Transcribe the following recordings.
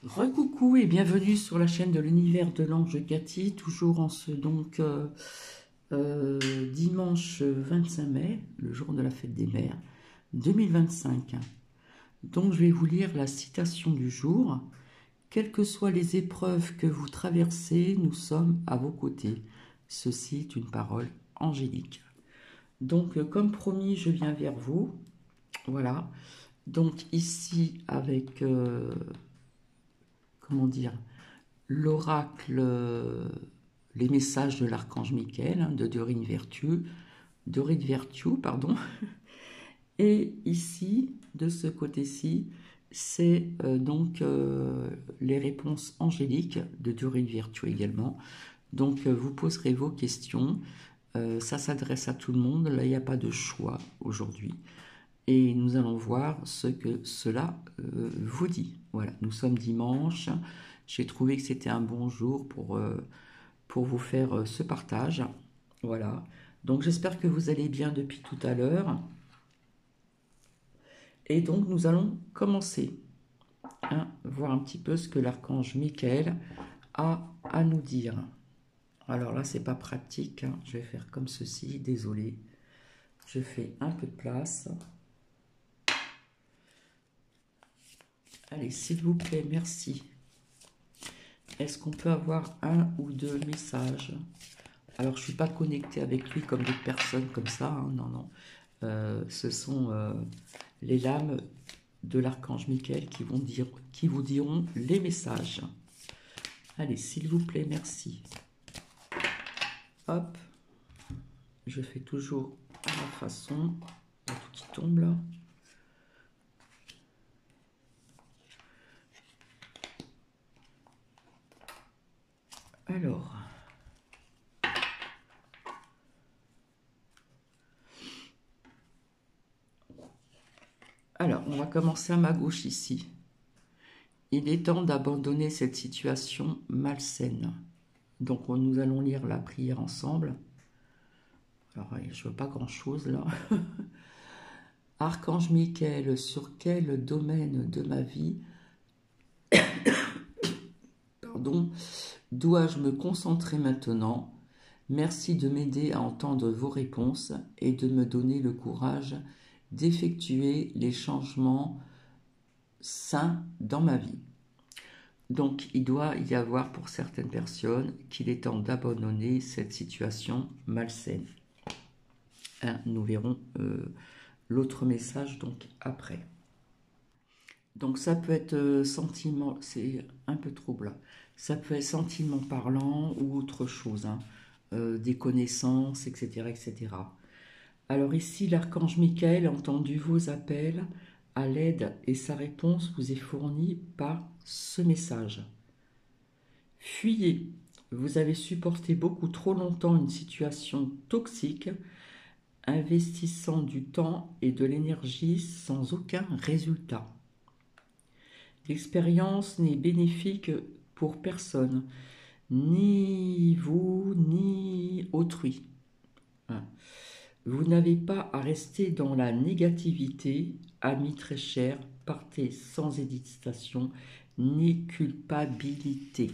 Recoucou et bienvenue sur la chaîne de l'univers de l'ange Cathy, toujours en ce dimanche 25 mai, le jour de la fête des mères 2025. Donc je vais vous lire la citation du jour. Quelles que soient les épreuves que vous traversez, nous sommes à vos côtés. Ceci est une parole angélique. Donc comme promis, je viens vers vous. Voilà. Donc ici avec comment dire, l'oracle, les messages de l'archange Michael, de Dorine Vertue, pardon. Et ici, de ce côté-ci, c'est les réponses angéliques de Dorine Vertue également. Donc vous poserez vos questions. Ça s'adresse à tout le monde. Là, il n'y a pas de choix aujourd'hui. Et nous allons voir ce que cela vous dit. Voilà, nous sommes dimanche. J'ai trouvé que c'était un bon jour pour vous faire ce partage. Voilà. Donc j'espère que vous allez bien depuis tout à l'heure. Et donc nous allons commencer, voir un petit peu ce que l'archange Michael a à nous dire. Alors là, c'est pas pratique. Je vais faire comme ceci. Désolé. Je fais un peu de place. Allez, s'il vous plaît, merci. Est-ce qu'on peut avoir un ou deux messages? Alors, je ne suis pas connectée avec lui comme des personnes comme ça. Non, non. Ce sont les lames de l'archange Michael qui vous diront les messages. Allez, s'il vous plaît, merci. Hop. Je fais toujours à ma façon. Il y a tout qui tombe là. Alors. Alors, on va commencer à ma gauche ici. Il est temps d'abandonner cette situation malsaine. Donc, nous allons lire la prière ensemble. Alors, je ne veux pas grand-chose là. Archange Michael, sur quel domaine de ma vie dois-je me concentrer maintenant? Merci de m'aider à entendre vos réponses et de me donner le courage d'effectuer les changements sains dans ma vie. Donc, il doit y avoir pour certaines personnes qu'il est temps d'abandonner cette situation malsaine. Nous verrons l'autre message donc après. Donc, ça peut être sentiment, c'est un peu trouble. Ça peut être sentiment parlant ou autre chose, des connaissances, etc., etc. Alors ici, l'archange Michael a entendu vos appels à l'aide et sa réponse vous est fournie par ce message. Fuyez, vous avez supporté beaucoup trop longtemps une situation toxique, investissant du temps et de l'énergie sans aucun résultat. L'expérience n'est bénéfique pour personne, ni vous, ni autrui. Vous n'avez pas à rester dans la négativité, amis très chers, partez sans hésitation ni culpabilité.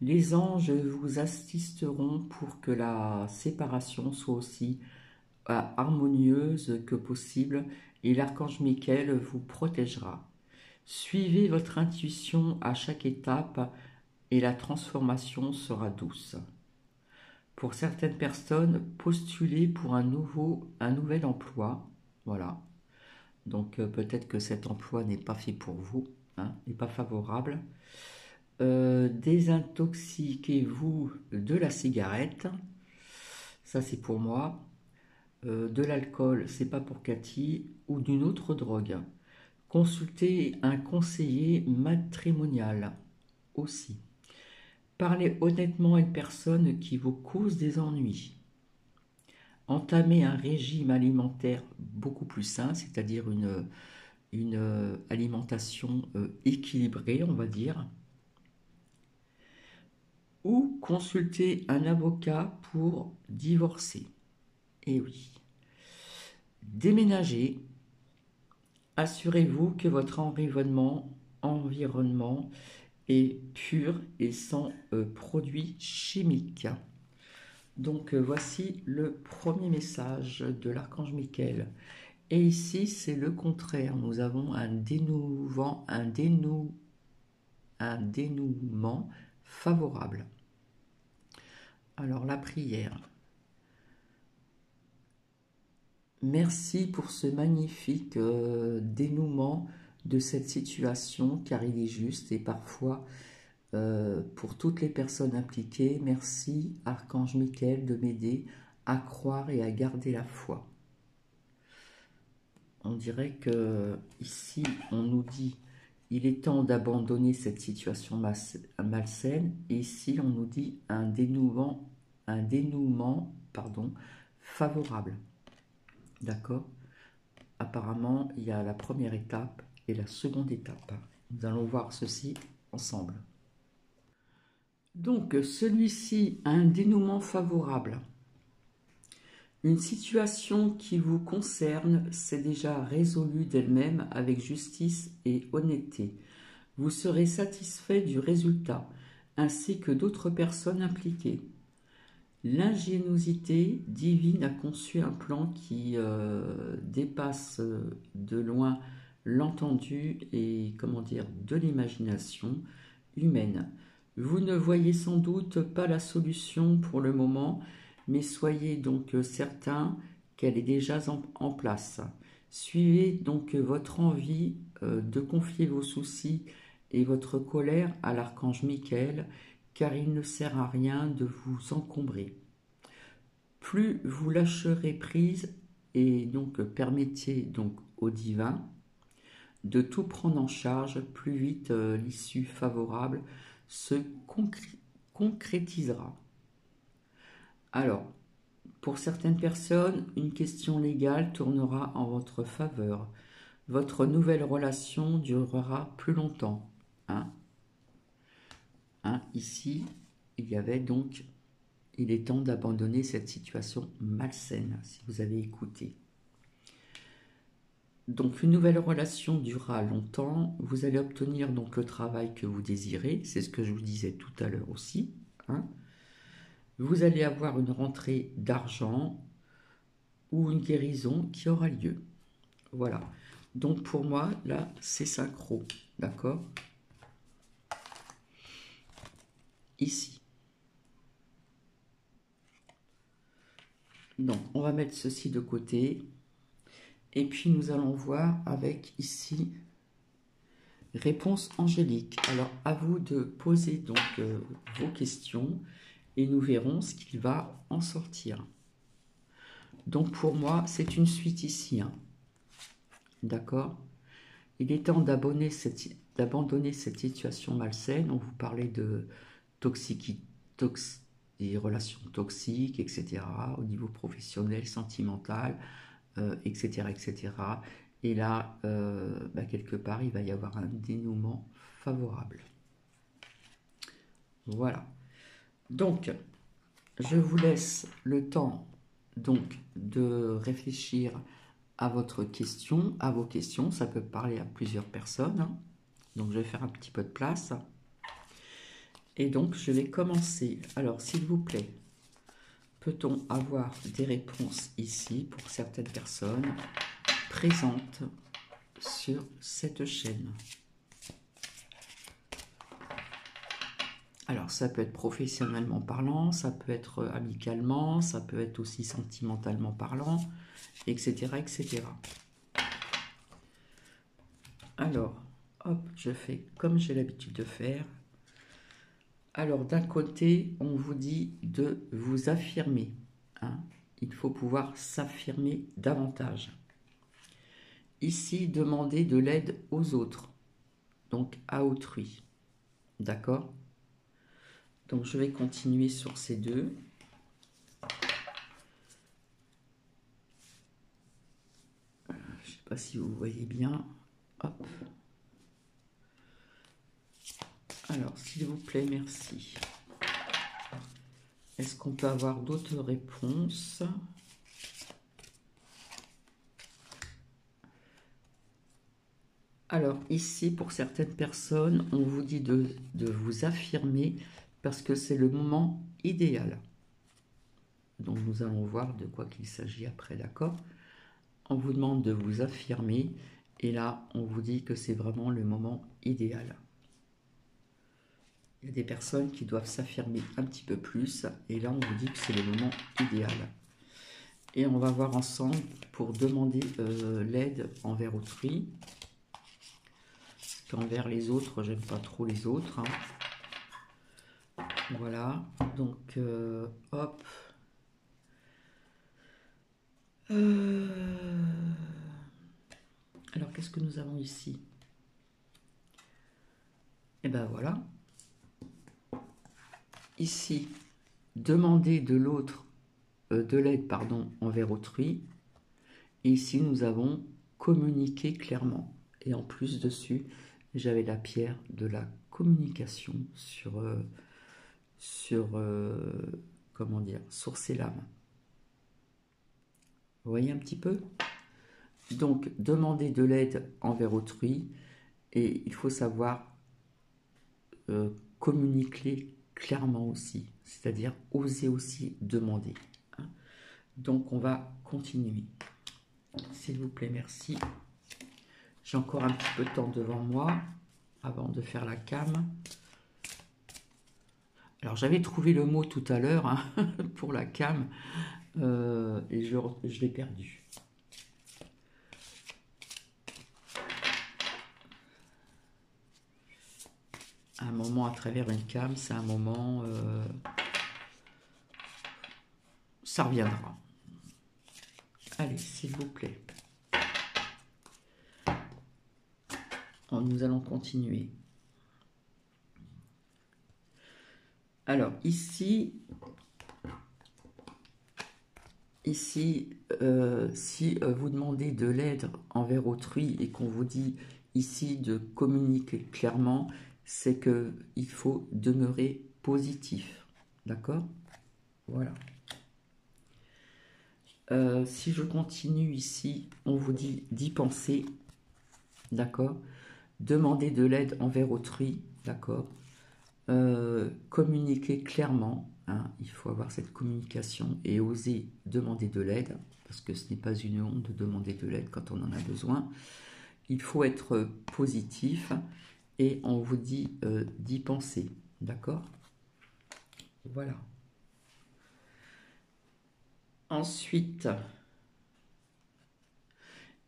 Les anges vous assisteront pour que la séparation soit aussi harmonieuse que possible et l'archange Michael vous protégera. Suivez votre intuition à chaque étape et la transformation sera douce. Pour certaines personnes, postulez pour un nouvel emploi. Voilà. Donc peut-être que cet emploi n'est pas fait pour vous, n'est pas favorable. Désintoxiquez-vous de la cigarette. Ça c'est pour moi. De l'alcool, c'est pas pour Cathy. Ou d'une autre drogue. Consultez un conseiller matrimonial aussi. Parlez honnêtement à une personne qui vous cause des ennuis. Entamez un régime alimentaire beaucoup plus sain, c'est-à-dire une alimentation équilibrée, on va dire. Ou consultez un avocat pour divorcer. Eh oui. Déménagez. Assurez-vous que votre environnement environnement est pur et sans produits chimiques. Donc voici le premier message de l'archange Michael. Et ici, c'est le contraire. Nous avons un dénouement favorable. Alors la prière. Merci pour ce magnifique dénouement de cette situation, car il est juste et parfois pour toutes les personnes impliquées. Merci Archange Michael de m'aider à croire et à garder la foi. On dirait que ici on nous dit il est temps d'abandonner cette situation malsaine, et ici on nous dit un dénouement favorable. D'accord? Apparemment, il y a la première étape et la seconde étape. Nous allons voir ceci ensemble. Donc, celui-ci a un dénouement favorable. Une situation qui vous concerne s'est déjà résolue d'elle-même avec justice et honnêteté. Vous serez satisfait du résultat, ainsi que d'autres personnes impliquées. L'ingéniosité divine a conçu un plan qui dépasse de loin l'entendu et, de l'imagination humaine. Vous ne voyez sans doute pas la solution pour le moment, mais soyez donc certain qu'elle est déjà en place. Suivez donc votre envie de confier vos soucis et votre colère à l'archange Michael, car il ne sert à rien de vous encombrer. Plus vous lâcherez prise et donc permettez donc au divin de tout prendre en charge, plus vite l'issue favorable se concrétisera. Alors, pour certaines personnes, une question légale tournera en votre faveur. Votre nouvelle relation durera plus longtemps. Ici, il y avait donc, il est temps d'abandonner cette situation malsaine, si vous avez écouté. Donc, une nouvelle relation durera longtemps. Vous allez obtenir donc le travail que vous désirez. C'est ce que je vous disais tout à l'heure aussi. Vous allez avoir une rentrée d'argent ou une guérison qui aura lieu. Voilà. Donc, pour moi, là, c'est synchro. D'accord? Ici. Donc, on va mettre ceci de côté. Et puis, nous allons voir avec ici, réponse angélique. Alors, à vous de poser donc vos questions et nous verrons ce qu'il va en sortir. Donc, pour moi, c'est une suite ici. D'accord? Il est temps d'abandonner cette situation malsaine. On vous parlait de des relations toxiques, etc., au niveau professionnel, sentimental, etc., etc. Et là, quelque part, il va y avoir un dénouement favorable. Voilà. Donc, je vous laisse le temps donc de réfléchir à votre question, à vos questions. Ça peut parler à plusieurs personnes. Donc, je vais faire un petit peu de place. Et donc, je vais commencer. Alors, s'il vous plaît, peut-on avoir des réponses ici pour certaines personnes présentes sur cette chaîne? Alors, ça peut être professionnellement parlant, ça peut être amicalement, ça peut être aussi sentimentalement parlant, etc., etc. Alors, hop, je fais comme j'ai l'habitude de faire. Alors, d'un côté, on vous dit de vous affirmer. Il faut pouvoir s'affirmer davantage. Ici, demander de l'aide aux autres, donc à autrui. D'accord? Donc, je vais continuer sur ces deux. Je ne sais pas si vous voyez bien. Hop. Alors, s'il vous plaît, merci. Est-ce qu'on peut avoir d'autres réponses? Alors, Alors ici, pour certaines personnes, on vous dit de vous affirmer parce que c'est le moment idéal. Donc nous allons voir de quoi qu'il s'agit après, d'accord? On vous demande de vous affirmer et là, on vous dit que c'est vraiment le moment idéal. Il y a des personnes qui doivent s'affirmer un petit peu plus et là, on vous dit que c'est le moment idéal. Et on va voir ensemble pour demander l'aide envers autrui. Envers les autres, j'aime pas trop les autres. Hein. Voilà, donc hop. Alors, qu'est-ce que nous avons ici? Et ben voilà. Ici, demander de l'autre, de l'aide, pardon, envers autrui. Et ici, nous avons communiquer clairement. Et en plus dessus, j'avais la pierre de la communication comment dire, sur ces lames. Vous voyez un petit peu? Donc, demander de l'aide envers autrui et il faut savoir communiquer clairement aussi, c'est-à-dire oser aussi demander. Hein. Donc, on va continuer. S'il vous plaît, merci. J'ai encore un petit peu de temps devant moi avant de faire la cam. Alors, j'avais trouvé le mot tout à l'heure hein, pour la cam et je l'ai perdu. Un moment à travers une cam, c'est un moment... ça reviendra. Allez, s'il vous plaît. Nous allons continuer. Alors, ici, si vous demandez de l'aide envers autrui et qu'on vous dit ici de communiquer clairement, c'est qu'il faut demeurer positif. D'accord? Voilà. Si je continue ici, on vous dit d'y penser. D'accord? Demander de l'aide envers autrui. D'accord? Communiquer clairement. Hein, il faut avoir cette communication et oser demander de l'aide. Parce que ce n'est pas une honte de demander de l'aide quand on en a besoin. Il faut être positif et on vous dit d'y penser, d'accord? Voilà. Ensuite,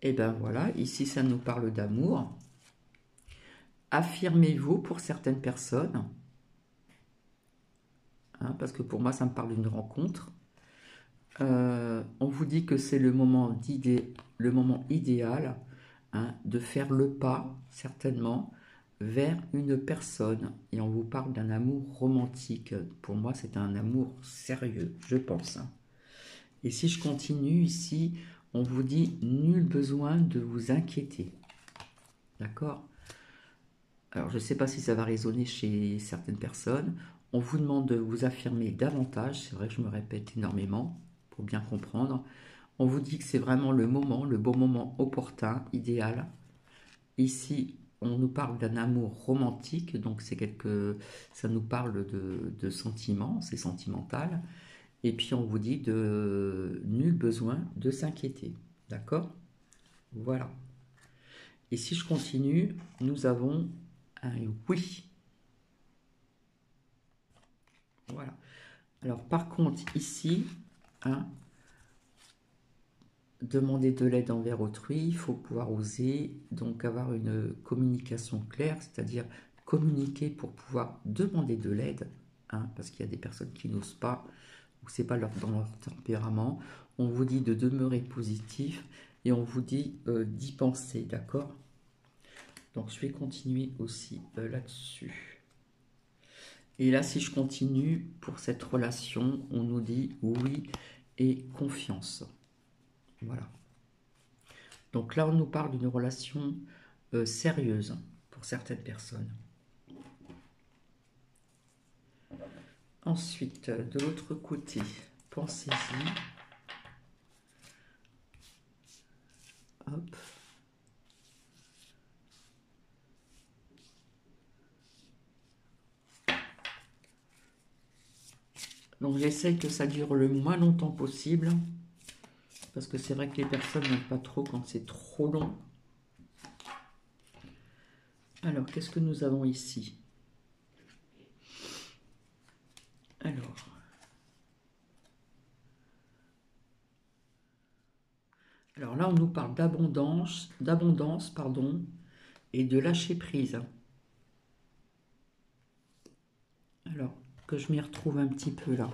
et ben voilà, ici ça nous parle d'amour. Affirmez-vous pour certaines personnes, hein, parce que pour moi ça me parle d'une rencontre. On vous dit que c'est le moment idéal hein, de faire le pas, certainement, vers une personne. Et on vous parle d'un amour romantique. Pour moi, c'est un amour sérieux, je pense. Et si je continue ici, on vous dit nul besoin de vous inquiéter. D'accord? Alors, je ne sais pas si ça va résonner chez certaines personnes. On vous demande de vous affirmer davantage. C'est vrai que je me répète énormément pour bien comprendre. On vous dit que c'est vraiment le bon moment opportun, idéal. Ici, on nous parle d'un amour romantique, donc ça nous parle de sentiments, c'est sentimental. Et puis on vous dit de nul besoin de s'inquiéter, d'accord? Voilà. Et si je continue, nous avons un oui. Voilà. Alors par contre, ici, hein, demander de l'aide envers autrui, il faut pouvoir oser, donc avoir une communication claire, c'est-à-dire communiquer pour pouvoir demander de l'aide, hein, parce qu'il y a des personnes qui n'osent pas, ou c'est pas dans leur tempérament. On vous dit de demeurer positif et on vous dit d'y penser, d'accord? Donc je vais continuer aussi là-dessus. Et là, si je continue, pour cette relation, on nous dit oui et confiance. Voilà. Donc là, on nous parle d'une relation sérieuse pour certaines personnes. Ensuite, de l'autre côté, pensez-y. Hop. Donc j'essaye que ça dure le moins longtemps possible. Parce que c'est vrai que les personnes n'aiment pas trop quand c'est trop long. Alors, qu'est-ce que nous avons ici? Alors là, on nous parle d'abondance, pardon, et de lâcher prise. Alors, que je m'y retrouve un petit peu là.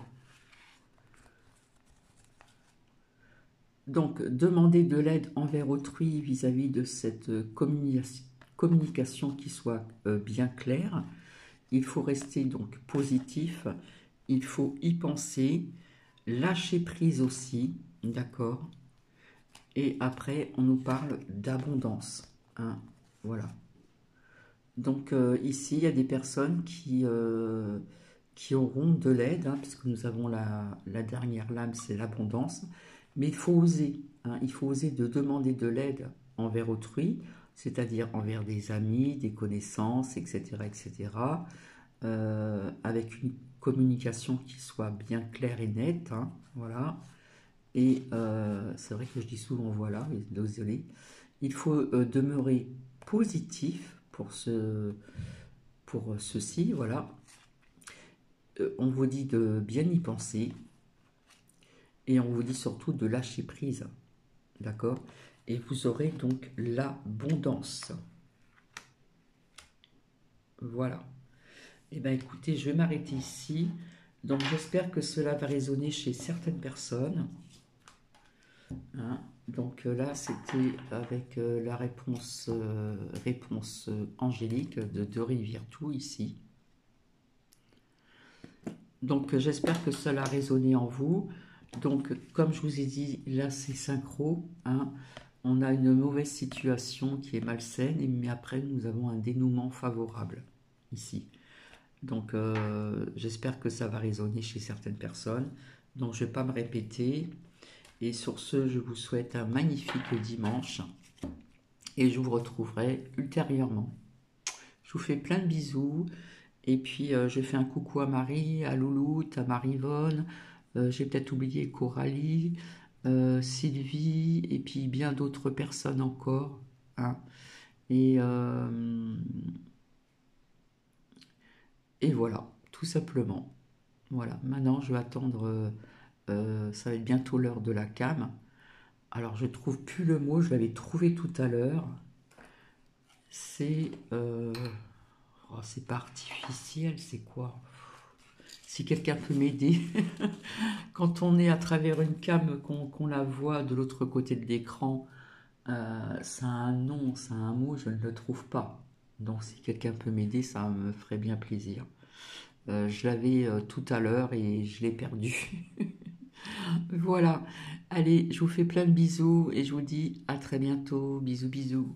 Donc, demander de l'aide envers autrui vis-à-vis de cette communication qui soit bien claire. Il faut rester donc positif, il faut y penser, lâcher prise aussi, d'accord? Et après, on nous parle d'abondance, hein, voilà. Donc ici, il y a des personnes qui auront de l'aide, hein, puisque nous avons la dernière lame, c'est l'abondance. Mais il faut oser, hein, il faut oser de demander de l'aide envers autrui, c'est-à-dire envers des amis, des connaissances, etc., etc., avec une communication qui soit bien claire et nette, hein, voilà. Et c'est vrai que je dis souvent voilà, désolé. Il faut demeurer positif pour ceci, voilà. On vous dit de bien y penser et on vous dit surtout de lâcher prise, d'accord? Et vous aurez donc l'abondance. Voilà. Eh bien écoutez, je vais m'arrêter ici. Donc j'espère que cela va résonner chez certaines personnes. Hein. Donc là, c'était avec la réponse angélique de Rivière-Tout ici. Donc j'espère que cela a résonné en vous. Donc comme je vous ai dit, là c'est synchro. Hein. On a une mauvaise situation qui est malsaine, mais après nous avons un dénouement favorable ici. Donc j'espère que ça va résonner chez certaines personnes. Donc je ne vais pas me répéter. Et sur ce, je vous souhaite un magnifique dimanche. Et je vous retrouverai ultérieurement. Je vous fais plein de bisous. Et puis je fais un coucou à Marie, à Louloute, à Marivonne. J'ai peut-être oublié Coralie, Sylvie, et puis bien d'autres personnes encore. Hein. Et voilà, tout simplement. Voilà, maintenant je vais attendre, ça va être bientôt l'heure de la cam. Alors je trouve plus le mot, je l'avais trouvé tout à l'heure. C'est oh, c'est pas artificiel, c'est quoi? Si quelqu'un peut m'aider. Quand on est à travers une cam, qu'on la voit de l'autre côté de l'écran, ça a un nom, ça a un mot, je ne le trouve pas. Donc si quelqu'un peut m'aider, ça me ferait bien plaisir. Je l'avais tout à l'heure et je l'ai perdu. Voilà. Allez, je vous fais plein de bisous et je vous dis à très bientôt. Bisous, bisous.